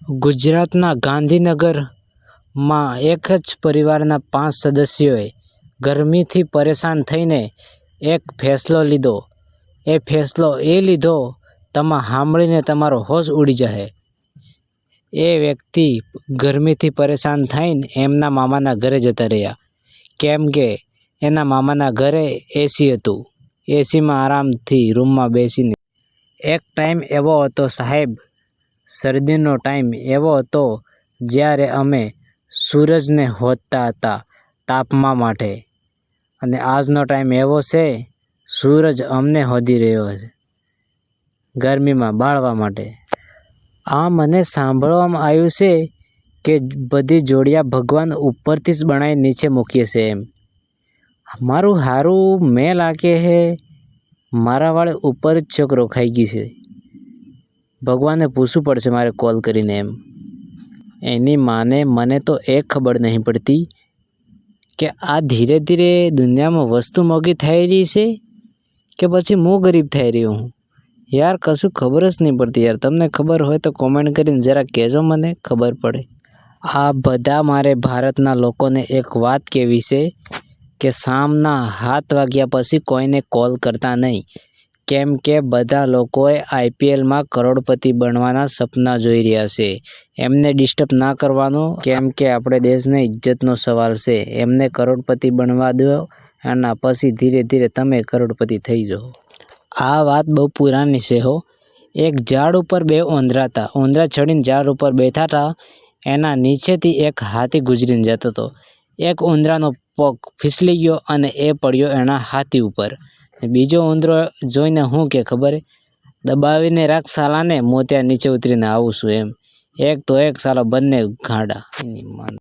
ગુજરાતના ગાંધીનગરમાં એક જ પરિવારના 5 સદસ્યોએ ગરમીથી પરેશાન થઈને એક ફેસલો લીધો. એ ફેસલો એ લીધો તમે સાંભળીને તમારો હોશ ઉડી જશે. એ વ્યક્તિ ગરમીથી પરેશાન થઈને એમના મામાના ઘરે જતા રહ્યા, કેમ કે એના મામાના ઘરે એસી હતું. એસીમાં આરામથી રૂમમાં બેસીને એક ટાઈમ એવો હતો સાહેબ, શરદીનો ટાઈમ એવો હતો જ્યારે અમે સૂરજને હોદતા હતા તાપવા માટે, અને આજનો ટાઈમ એવો છે સૂરજ અમને હોદી રહ્યો છે ગરમીમાં બાળવા માટે. આ મને સાંભળવામાં આવ્યું છે કે બધી જોડિયા ભગવાન ઉપરથી જ બનાવી નીચે મૂકીએ છે એમ. મારું હારું મેં લાગે છે મારા વાળે ઉપર જ છોકરો ખાઈ ગઈ છે. ભગવાનને પૂછવું પડશે મારે કોલ કરીને એમ. એની માને મને તો એ ખબર નહીં પડતી કે આ ધીરે ધીરે દુનિયામાં વસ્તુ મોંઘી થઈ રહી છે કે પછી હું ગરીબ થઈ રહ્યો હું. યાર કશું ખબર જ નહીં પડતી યાર. તમને ખબર હોય તો કોમેન્ટ કરીને જરા કહેજો, મને ખબર પડે. આ બધા મારે ભારતના લોકોને એક વાત કહેવી છે કે સામના 7 વાગ્યા પછી કોઈને કોલ કરતા નહીં, કેમ કે બધા લોકોએ IPLમાં કરોડપતિ બનવાના સપના જોઈ રહ્યા છે. એમને ડિસ્ટર્બ ના કરવાનું, કેમ કે આપણે દેશની ઇજ્જતનો સવાલ છે. એમને કરોડપતિ બનવા દો, એના પછી ધીરે ધીરે તમે કરોડપતિ થઈ જાઓ. આ વાત બહુ પુરાની છે હો. એક ઝાડ ઉપર 2 ઉંદરા હતા. ઉંદરા ચડીને ઝાડ ઉપર બેઠા હતા. એના નીચેથી એક હાથી ગુજરીને જતો હતો. એક ઉંદરાનો પગ ફિસલી ગયો અને એ પડ્યો એના હાથી ઉપર. બીજો ઉંદરો જોઈને શું કે ખબર, દબાવીને રાખ સાલાને, હું ત્યાં નીચે ઉતરીને આવું છું એમ. એક તો એક સાલા બંને ગાંડા. એની માને